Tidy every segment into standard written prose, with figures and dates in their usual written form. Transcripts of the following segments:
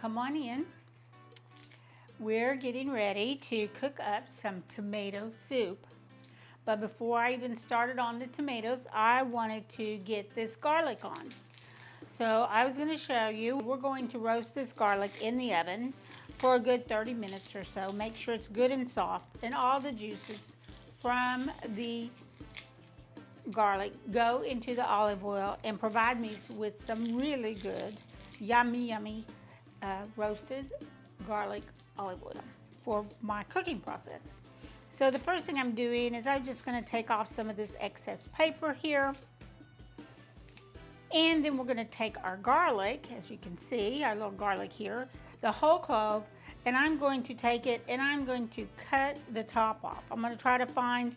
come on in. We're getting ready to cook up some tomato soup. But before I even started on the tomatoes, I wanted to get this garlic on. So I was going to show you, we're going to roast this garlic in the oven for a good 30 minutes or so. Make sure it's good and soft, and all the juices from the garlic go into the olive oil and provide me with some really good, yummy roasted garlic olive oil for my cooking process. So the first thing I'm doing is I'm just going to take off some of this excess paper here. And then we're going to take our garlic, as you can see, our little garlic here, the whole clove, and I'm going to take it and I'm going to cut the top off. I'm going to try to find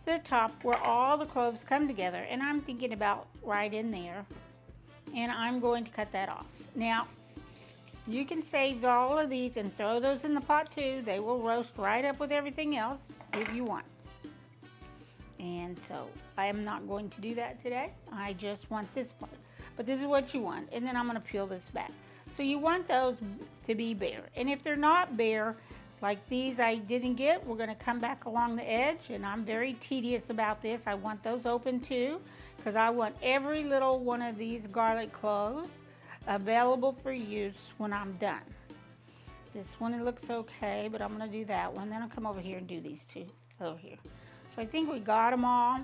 the top where all the cloves come together, and I'm thinking about right in there, and I'm going to cut that off. Now, you can save all of these and throw those in the pot too. They will roast right up with everything else if you want. And so I am not going to do that today. I just want this part. But this is what you want. And then I'm going to peel this back. So you want those to be bare. And if they're not bare, like these I didn't get, we're going to come back along the edge. And I'm very tedious about this. I want those open too, because I want every little one of these garlic cloves available for use when I'm done. This one, it looks okay, but I'm going to do that one. Then I'll come over here and do these two over here. So I think we got them all,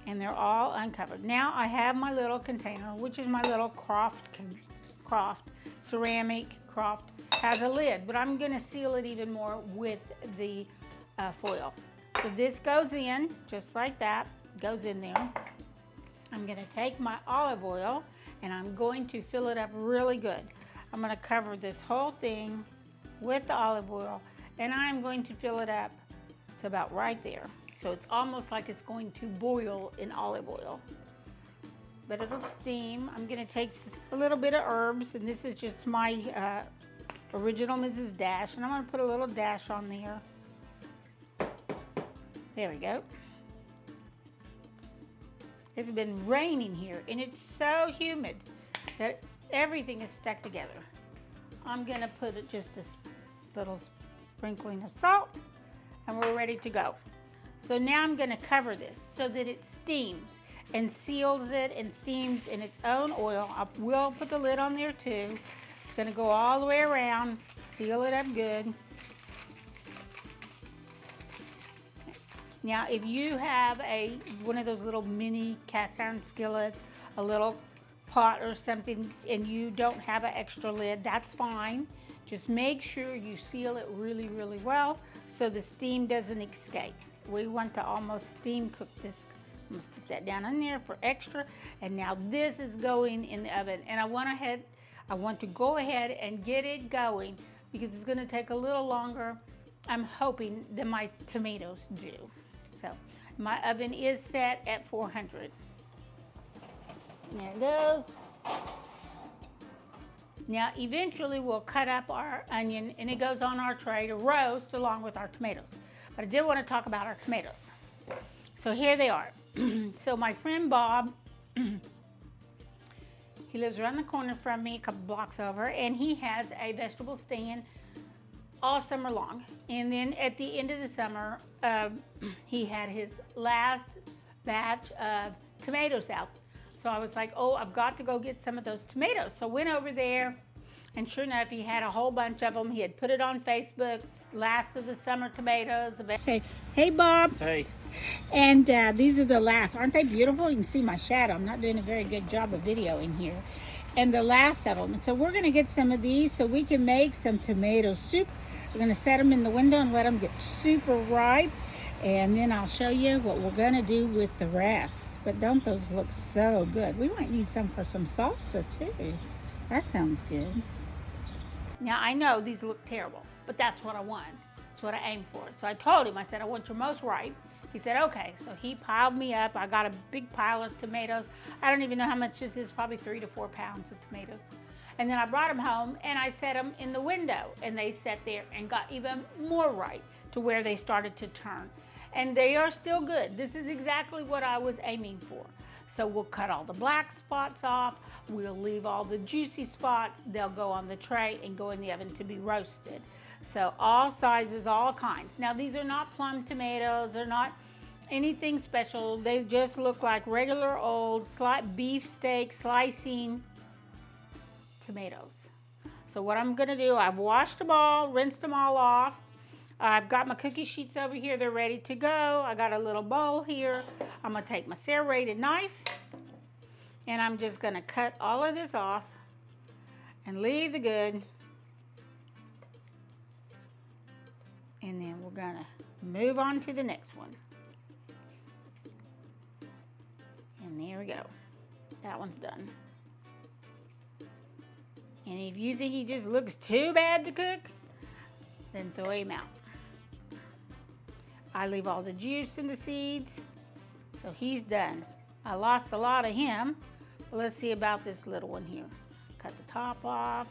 and they're all uncovered. Now I have my little container, which is my little ceramic Croft, has a lid, but I'm going to seal it even more with the foil. So this goes in just like that, goes in there. I'm going to take my olive oil and I'm going to fill it up really good. I'm going to cover this whole thing with the olive oil, and I'm going to fill it up to about right there. So it's almost like it's going to boil in olive oil. But it'll steam. I'm going to take a little bit of herbs, and this is just my original Mrs. Dash, and I'm going to put a little dash on there. There we go. It's been raining here, and it's so humid that everything is stuck together. I'm going to put just a little sprinkling of salt, and we're ready to go. So now I'm going to cover this so that it steams and seals it and steams in its own oil. I will put the lid on there too. It's going to go all the way around, seal it up good. Now, if you have one of those little mini cast iron skillets, a little pot or something, and you don't have an extra lid, that's fine. Just make sure you seal it really, really well so the steam doesn't escape. We want to almost steam cook this. I'm gonna stick that down in there for extra. And now this is going in the oven. And I want to go ahead and get it going because it's gonna take a little longer, I'm hoping, than my tomatoes do. So my oven is set at 400. There it goes. Now eventually we'll cut up our onion and it goes on our tray to roast along with our tomatoes. But I did want to talk about our tomatoes. So here they are. So my friend Bob, he lives around the corner from me, a couple blocks over, and he has a vegetable stand all summer long. And then at the end of the summer, he had his last batch of tomatoes out. So I was like, oh, I've got to go get some of those tomatoes. So I went over there, and sure enough, he had a whole bunch of them. He had put it on Facebook, last of the summer tomatoes. Say, hey, Bob. Hey. And these are the last. Aren't they beautiful? You can see my shadow. I'm not doing a very good job of video in here. And the last of them. And so we're going to get some of these so we can make some tomato soup. We're going to set them in the window and let them get super ripe. And then I'll show you what we're going to do with the rest. But don't those look so good? We might need some for some salsa too. That sounds good. Now I know these look terrible, but that's what I want. That's what I aim for. So I told him, I said, I want your most ripe. He said, okay. So he piled me up. I got a big pile of tomatoes. I don't even know how much this is, probably 3 to 4 pounds of tomatoes. And then I brought them home and I set them in the window, and they sat there and got even more ripe to where they started to turn. And they are still good. This is exactly what I was aiming for. So we'll cut all the black spots off. We'll leave all the juicy spots. They'll go on the tray and go in the oven to be roasted. So all sizes, all kinds. Now these are not plum tomatoes. They're not anything special. They just look like regular old beefsteak slicing tomatoes. So what I'm gonna do, I've washed them all, rinsed them all off. I've got my cookie sheets over here. They're ready to go. I got a little bowl here. I'm gonna take my serrated knife and I'm just gonna cut all of this off and leave the good. And then we're gonna move on to the next one. And there we go. That one's done. And if you think he just looks too bad to cook, then throw him out. I leave all the juice and the seeds, so he's done. I lost a lot of him, but let's see about this little one here. Cut the top off.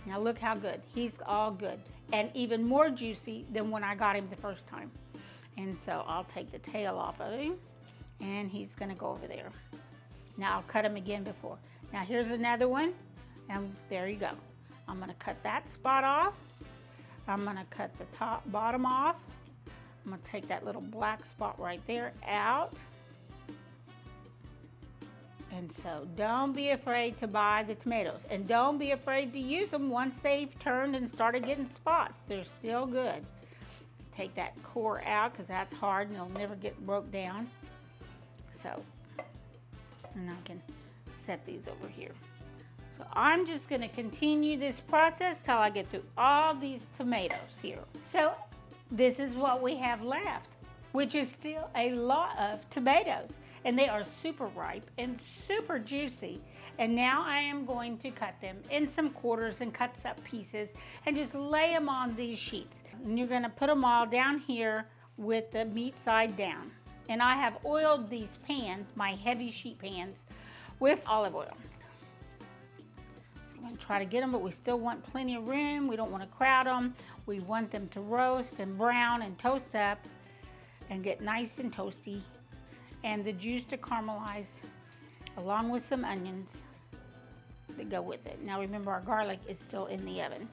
Now look how good. He's all good. And even more juicy than when I got him the first time. And so I'll take the tail off of him, and he's gonna go over there. Now I'll cut him again before. Now here's another one, and there you go. I'm gonna cut that spot off. I'm gonna cut the bottom off. I'm gonna take that little black spot right there out. And so don't be afraid to buy the tomatoes, and don't be afraid to use them once they've turned and started getting spots. They're still good. Take that core out because that's hard and they'll never get broke down. So, and I can set these over here. So I'm just gonna continue this process till I get through all these tomatoes here. So this is what we have left, which is still a lot of tomatoes. And they are super ripe and super juicy. And now I am going to cut them in some quarters and cut up pieces and just lay them on these sheets. And you're gonna put them all down here with the meat side down. And I have oiled these pans, my heavy sheet pans, with olive oil. So I'm gonna try to get them, but we still want plenty of room. We don't wanna crowd them. We want them to roast and brown and toast up and get nice and toasty. And the juice to caramelize, along with some onions that go with it. Now remember, our garlic is still in the oven.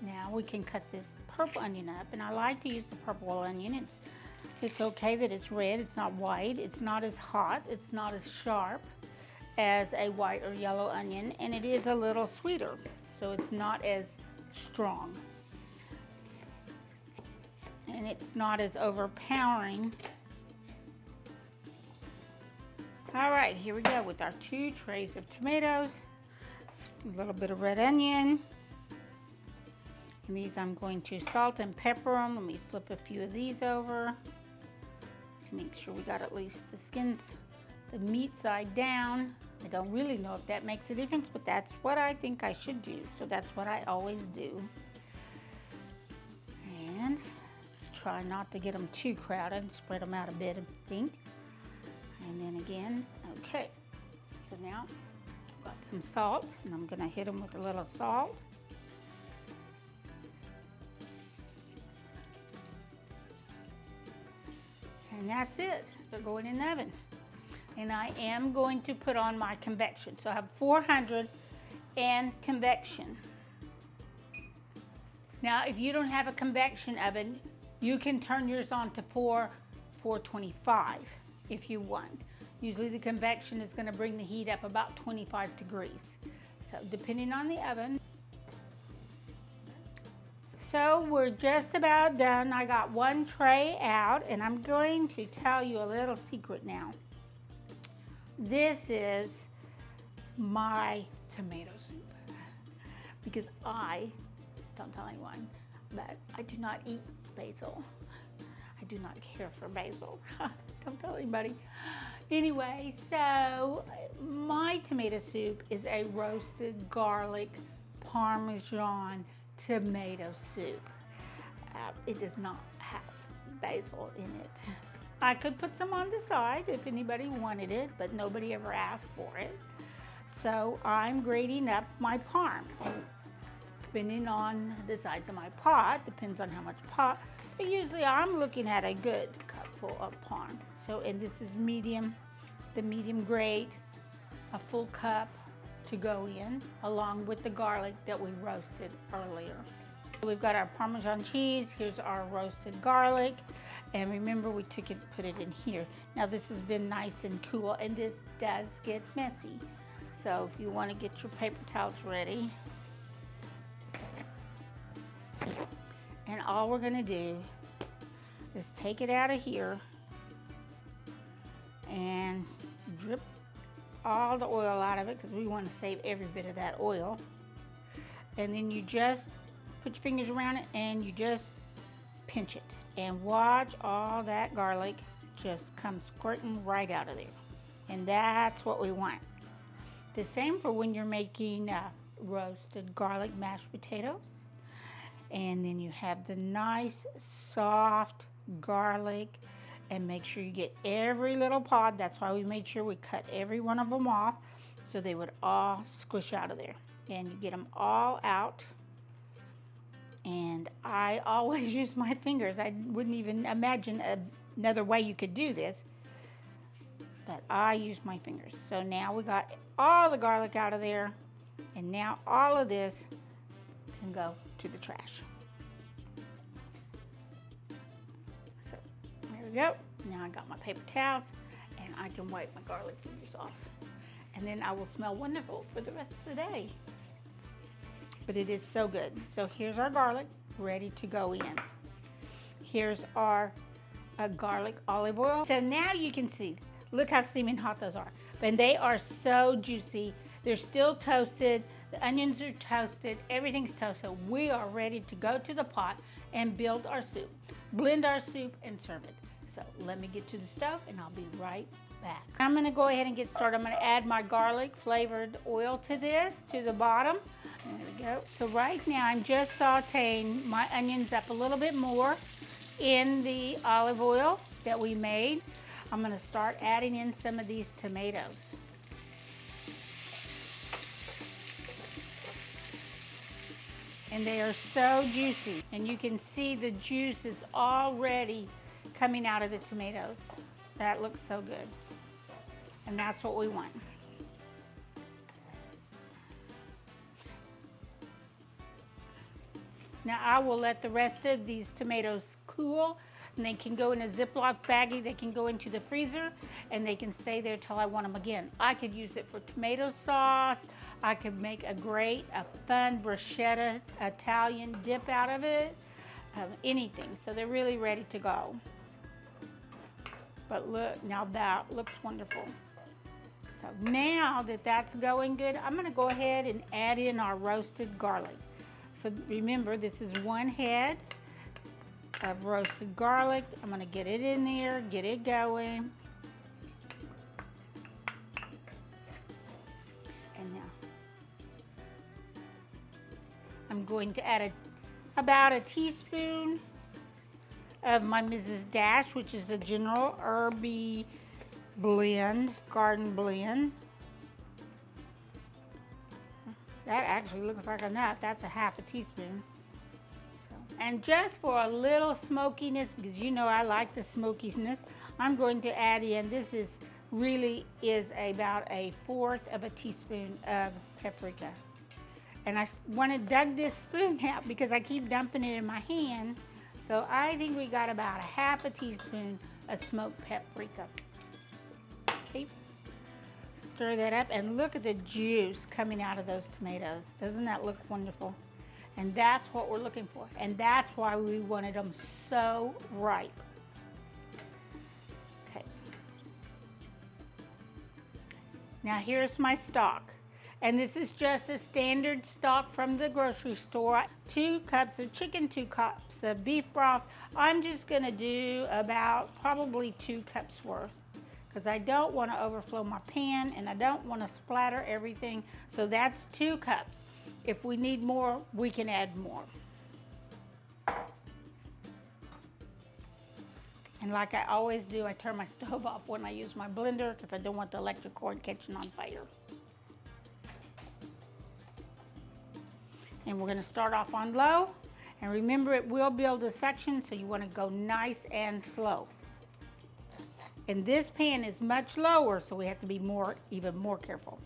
Now we can cut this purple onion up, and I like to use the purple onion. It's okay that it's red, it's not white, it's not as hot, it's not as sharp as a white or yellow onion, and it is a little sweeter, so it's not as strong. And it's not as overpowering. All right, here we go with our 2 trays of tomatoes, a little bit of red onion. And these I'm going to salt and pepper them. Let me flip a few of these over. Make sure we got at least the skins, the meat side down. I don't really know if that makes a difference, but that's what I think I should do. So that's what I always do. And try not to get them too crowded, spread them out a bit, I think. And then again, okay. So now I've got some salt, and I'm gonna hit them with a little salt. And that's it. They're going in the oven. And I am going to put on my convection. So I have 400 and convection. Now, if you don't have a convection oven, you can turn yours on to 425 if you want. Usually the convection is going to bring the heat up about 25 degrees. So depending on the oven. So we're just about done. I got 1 tray out, and I'm going to tell you a little secret now. This is my tomato soup, because I, don't tell anyone, but I do not eat basil. I do not care for basil. Don't tell anybody. Anyway, so my tomato soup is a roasted garlic Parmesan tomato soup. It does not have basil in it. I could put some on the side if anybody wanted it, but nobody ever asked for it. So I'm grating up my parm. Depending on the size of my pot, depends on how much pot But usually I'm looking at a good cupful of parm. So, and this is medium, the medium grade, a full cup to go in, along with the garlic that we roasted earlier. We've got our Parmesan cheese, here's our roasted garlic, and remember we took it, put it in here. Now this has been nice and cool, and this does get messy. So if you want to get your paper towels ready, and all we're going to do is take it out of here and drip all the oil out of it, because we want to save every bit of that oil. And then you just put your fingers around it and you just pinch it, and watch all that garlic just come squirting right out of there. And that's what we want. The same for when you're making roasted garlic mashed potatoes. And then you have the nice soft garlic, and make sure you get every little pod. That's why we made sure we cut every one of them off so they would all squish out of there. And you get them all out. And I always use my fingers. I wouldn't even imagine another way you could do this, but I use my fingers. So now we got all the garlic out of there, and now all of this can go to the trash. So there we go. Now I got my paper towels, and I can wipe my garlic fingers off, and then I will smell wonderful for the rest of the day. But it is so good. So here's our garlic ready to go in. Here's our garlic olive oil. So now you can see, look how steaming hot those are. And they are so juicy. They're still toasted. The onions are toasted. Everything's toasted. We are ready to go to the pot and build our soup. Blend our soup and serve it. So let me get to the stove and I'll be right back. I'm gonna go ahead and get started. I'm gonna add my garlic flavored oil to this, to the bottom. There we go. So right now I'm just sauteing my onions up a little bit more in the olive oil that we made. I'm going to start adding in some of these tomatoes. And they are so juicy, and you can see the juice is already coming out of the tomatoes. That looks so good, and that's what we want. Now I will let the rest of these tomatoes cool, and they can go in a Ziploc baggie. They can go into the freezer, and they can stay there till I want them again. I could use it for tomato sauce. I could make a fun bruschetta Italian dip out of it, anything. So they're really ready to go. But look, now that looks wonderful. So now that that's going good, I'm gonna go ahead and add in our roasted garlic. So remember, this is one head of roasted garlic. I'm gonna get it in there, get it going. And now I'm going to add about a teaspoon of my Mrs. Dash, which is a general herby blend, garden blend. That actually looks like enough. That's a half a teaspoon. So, and just for a little smokiness, because you know I like the smokiness, I'm going to add in, this is about a fourth of a teaspoon of paprika. And I want to dug this spoon out because I keep dumping it in my hand. So I think we got about a half a teaspoon of smoked paprika. Okay. Stir that up, and look at the juice coming out of those tomatoes. Doesn't that look wonderful? And that's what we're looking for, and that's why we wanted them so ripe. Okay. Now here's my stock, and this is just a standard stock from the grocery store. 2 cups of chicken, 2 cups of beef broth. I'm just gonna do about probably 2 cups worth, because I don't want to overflow my pan and I don't want to splatter everything. So that's 2 cups. If we need more, we can add more. And like I always do, I turn my stove off when I use my blender because I don't want the electric cord catching on fire. And we're going to start off on low, And remember, it will build a suction, so you want to go nice and slow. And this pan is much lower, so we have to be even more careful.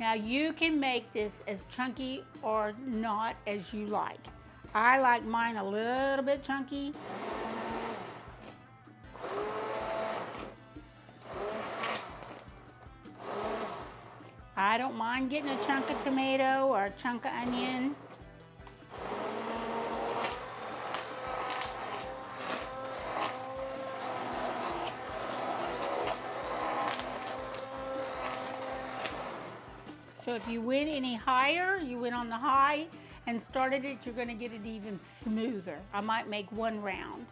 Now you can make this as chunky or not as you like. I like mine a little bit chunky. I don't mind getting a chunk of tomato or a chunk of onion. So if you went any higher, you went on the high and started it, you're gonna get it even smoother. I might make one round.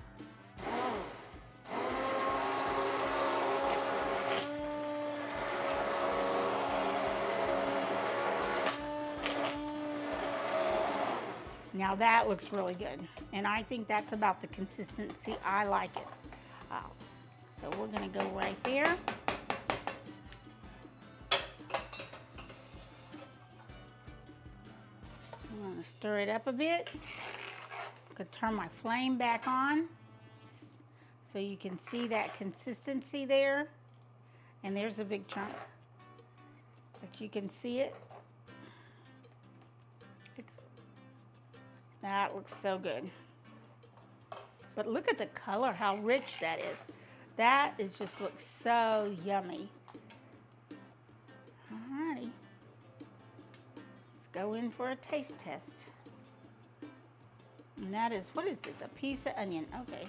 Now that looks really good. And I think that's about the consistency I like it. So we're gonna go right there. I'm gonna stir it up a bit. I'm gonna turn my flame back on so you can see that consistency there. And there's a big chunk, but you can see it. That looks so good. But look at the color, how rich that is. That just looks so yummy. Alrighty. Let's go in for a taste test. And that is, what is this? A piece of onion. Okay.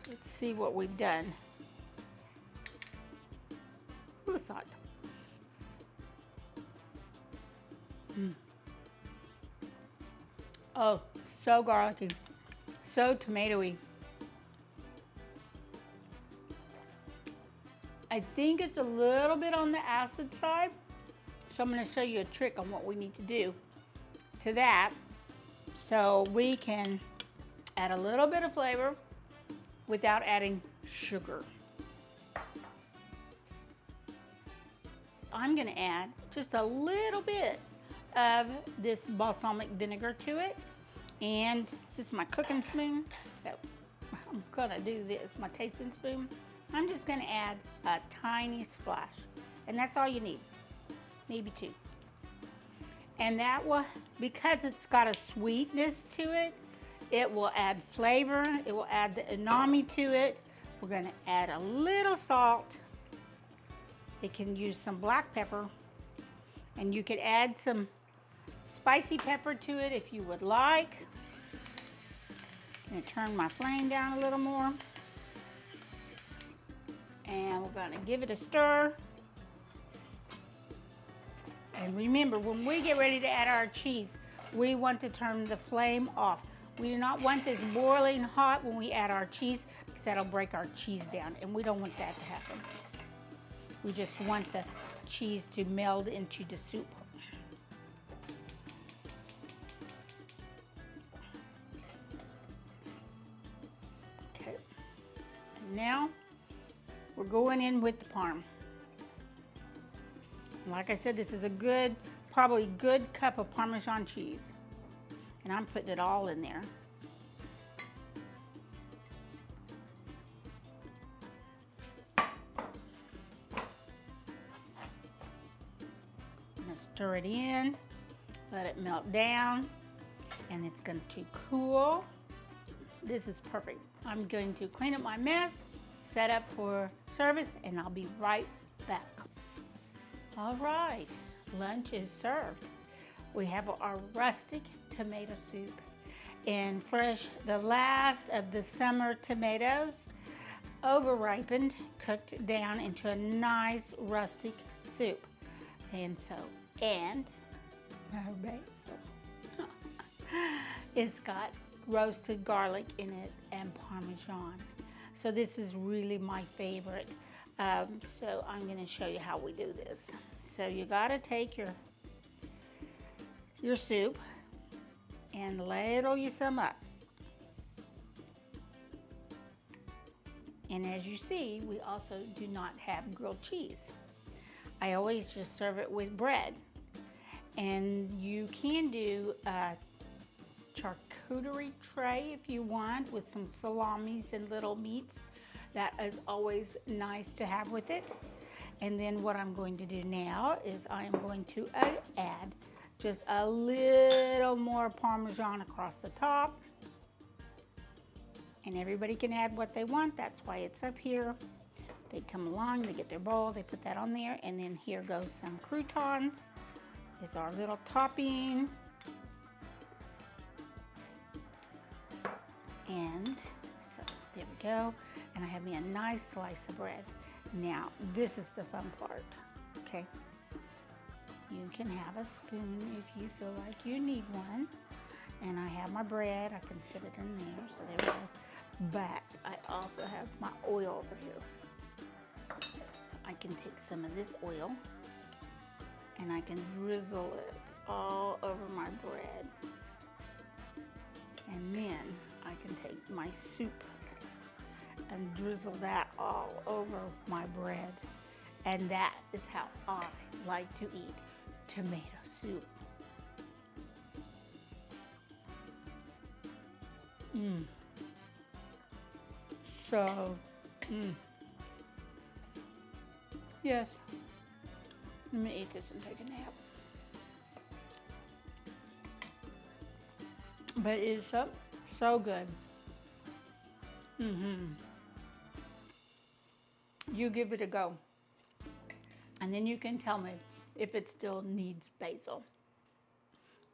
Let's see what we've done. Ooh, it's hot. Oh, so garlicky, so tomatoey. I think it's a little bit on the acid side, so I'm going to show you a trick on what we need to do to that so we can add a little bit of flavor without adding sugar. I'm going to add just a little bit of this balsamic vinegar to it. And this is my cooking spoon. So I'm going to do this, my tasting spoon. I'm just going to add a tiny splash. And that's all you need. Maybe two. And that will, because it's got a sweetness to it, it will add flavor. It will add the umami to it. We're going to add a little salt. It can use some black pepper, and you could add some spicy pepper to it if you would like. I'm going to turn my flame down a little more, and we're going to give it a stir. And remember, when we get ready to add our cheese, we want to turn the flame off. We do not want this boiling hot when we add our cheese, because that'll break our cheese down, and we don't want that to happen. We just want the cheese to meld into the soup. Okay. Now we're going in with the parm. Like I said, this is a good, probably good cup of Parmesan cheese. And I'm putting it all in there. Stir it in, let it melt down, and it's going to cool. This is perfect. I'm going to clean up my mess, set up for service, and I'll be right back. All right, lunch is served. We have our rustic tomato soup and fresh, the last of the summer tomatoes, over-ripened, cooked down into a nice rustic soup. And basil. It's got roasted garlic in it and Parmesan. So this is really my favorite. So I'm going to show you how we do this. So you got to take your soup and ladle you some up. And as you see, we also do not have grilled cheese. I always just serve it with bread. And you can do a charcuterie tray if you want, with some salamis and little meats. That is always nice to have with it. And then what I'm going to do now is I am going to add just a little more Parmesan across the top. And everybody can add what they want. That's why it's up here. They come along, they get their bowl, they put that on there, and then here goes some croutons. Is our little topping. And so there we go. And I have me a nice slice of bread. Now, this is the fun part, okay? You can have a spoon if you feel like you need one. And I have my bread, I can sit it in there, so there we go. But I also have my oil over here. So I can take some of this oil and I can drizzle it all over my bread. And then I can take my soup and drizzle that all over my bread. And that is how I like to eat tomato soup. Yes. Let me eat this and take a nap. But it is so good. You give it a go. And then you can tell me if it still needs basil.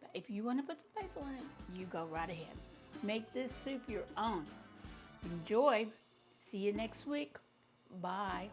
But if you want to put some basil in it, you go right ahead. Make this soup your own. Enjoy. See you next week. Bye.